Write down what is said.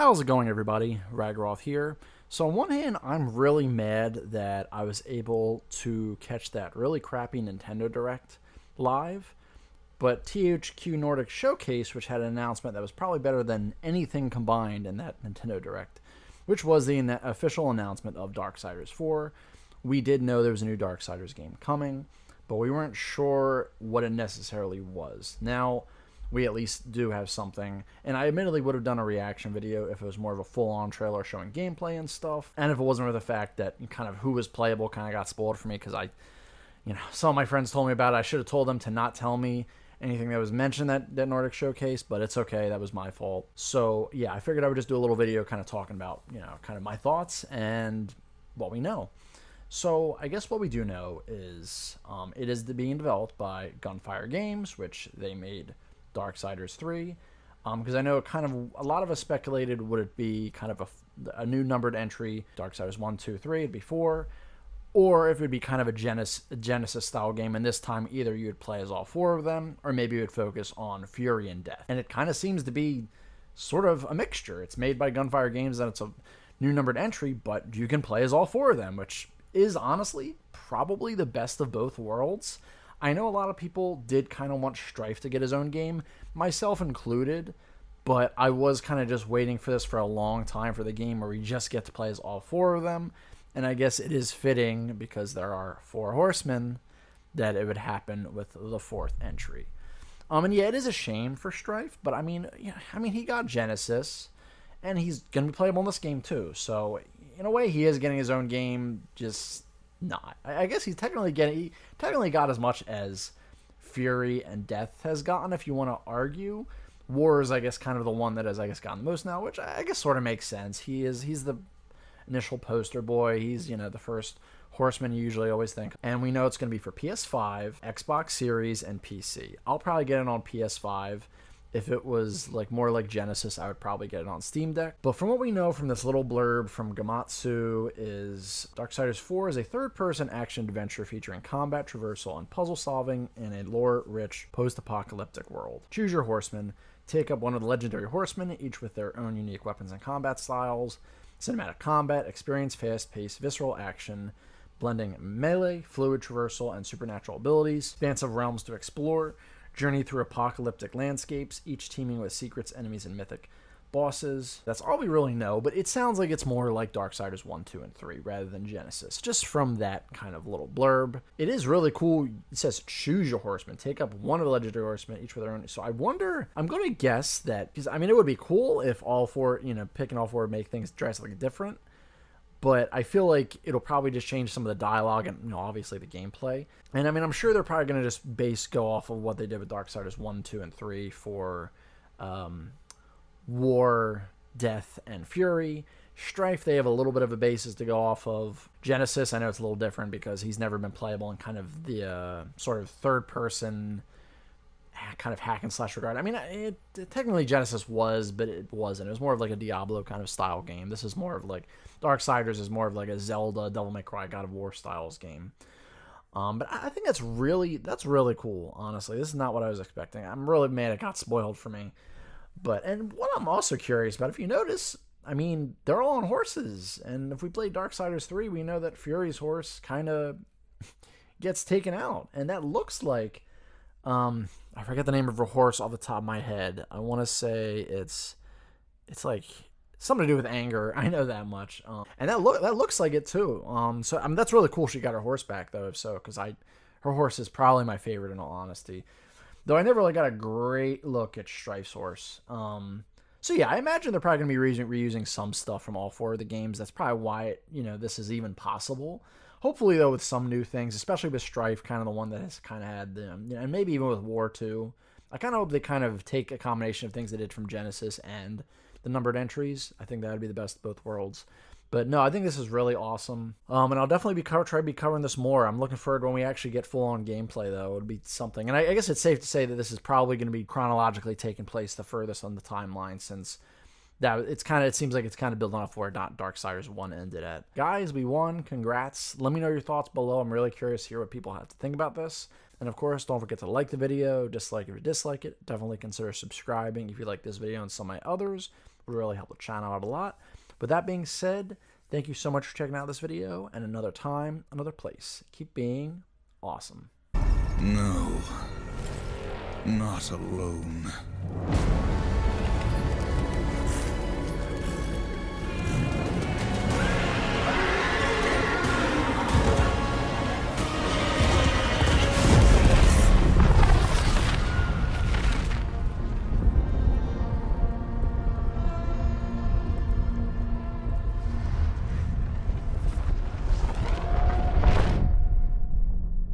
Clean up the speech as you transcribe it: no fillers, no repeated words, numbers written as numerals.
How's it going, everybody? Ragroth here. So on one hand, I'm really mad that I was able to catch that really crappy Nintendo Direct live, but THQ Nordic Showcase, which had an announcement that was probably better than anything combined in that Nintendo Direct, which was the official announcement of Darksiders 4. We did know there was a new Darksiders game coming, but we weren't sure what it necessarily was. Now, we at least do have something, and I admittedly would have done a reaction video if it was more of a full-on trailer showing gameplay and stuff, and if it wasn't for the fact that kind of who was playable kind of got spoiled for me, because some of my friends told me about it. I should have told them to not tell me anything that was mentioned that Nordic Showcase, but it's okay, that was my fault. So yeah, I figured I would just do a little kind of talking about, kind of my thoughts and what we know. So I guess what we do know is it is being developed by Gunfire Games, which they made Darksiders 3, because I know a lot of us speculated would it be kind of a new numbered entry, Darksiders 1, 2, 3, it'd be 4, or if it would be kind of a Genesis style game, and this time either you would play as all 4 of them, or maybe you would focus on Fury and Death. And it kind of seems to be sort of a mixture. It's made by Gunfire Games, and it's a new numbered entry, but you can play as all 4 of them, which is honestly probably the best of both worlds. I know a lot of people did kind of want Strife to get his own game, myself included, but I was kind of just waiting for this for a long time for the game where we just get to play as all 4 of them, and I guess it is fitting, because there are 4 horsemen, that it would happen with the 4th entry. And yeah, it is a shame for Strife, but I mean, he got Genesis, and he's going to be playable in this game too, so in a way he is getting his own game, just not. I guess he technically got as much as Fury and Death has gotten, if you want to argue. War is, I guess, kind of the one that has, I guess, gotten the most now, which I guess sort of makes sense. He's the initial poster boy. He's, the first horseman you usually always think. And we know it's going to be for PS5, Xbox Series, and PC. I'll probably get it on PS5. If it was more like Genesis, I would probably get it on Steam Deck. But from what we know from this little blurb from Gamatsu is Darksiders 4 is a third-person action-adventure featuring combat, traversal, and puzzle solving in a lore-rich post-apocalyptic world. Choose your horsemen, take up one of the legendary horsemen, each with their own unique weapons and combat styles. Cinematic combat, experience fast-paced, visceral action, blending melee, fluid traversal, and supernatural abilities. Expansive realms to explore. Journey through apocalyptic landscapes, each teeming with secrets, enemies, and mythic bosses. That's all we really know, but it sounds like it's more like Darksiders 1, 2, and 3 rather than Genesis, just from that kind of little blurb. It is really cool. It says, choose your horsemen. Take up one of the legendary horsemen, each with their own. So I wonder, I'm going to guess that, because it would be cool if all 4, picking all 4 would make things drastically different. But I feel like it'll probably just change some of the dialogue and, obviously the gameplay. And I'm sure they're probably going to just go off of what they did with Darksiders 1, 2, and 3 for War, Death, and Fury. Strife, they have a little bit of a basis to go off of. Genesis, I know it's a little different because he's never been playable in kind of the sort of third-person kind of hack and slash regard. Technically Genesis was, but it wasn't. It was more of like a Diablo kind of style game. This is more of like Darksiders is more of like a Zelda, Devil May Cry, God of War styles game. But I think that's really cool. Honestly, this is not what I was expecting. I'm really mad it got spoiled for me. And what I'm also curious about, if you notice, they're all on horses, and if we play Darksiders 3, we know that Fury's horse kind of gets taken out, and that looks like. I forget the name of her horse off the top of my head. I want to say it's like something to do with anger. I know that much. And that looks like it too. So that's really cool. She got her horse back though, if so, because her horse is probably my favorite in all honesty. Though I never really got a great look at Strife's horse. So yeah, I imagine they're probably gonna be reusing some stuff from all 4 of the games. That's probably why this is even possible. Hopefully, though, with some new things, especially with Strife, kind of the one that has kind of had them, and maybe even with War 2. I kind of hope they kind of take a combination of things they did from Genesis and the numbered entries. I think that would be the best of both worlds. But no, I think this is really awesome. And I'll definitely try to be covering this more. I'm looking forward when we actually get full-on gameplay, though. It'll be something. And I guess it's safe to say that this is probably going to be chronologically taking place the furthest on the timeline, since it seems like it's kind of building off where Darksiders 1 ended at. Guys, we won. Congrats. Let me know your thoughts below. I'm really curious to hear what people have to think about this. And of course, don't forget to like the video, dislike if you dislike it. Definitely consider subscribing if you like this video and some of my others. really help the channel out a lot. With that being said, thank you so much for checking out this video, and another time, another place. Keep being awesome. No, not alone.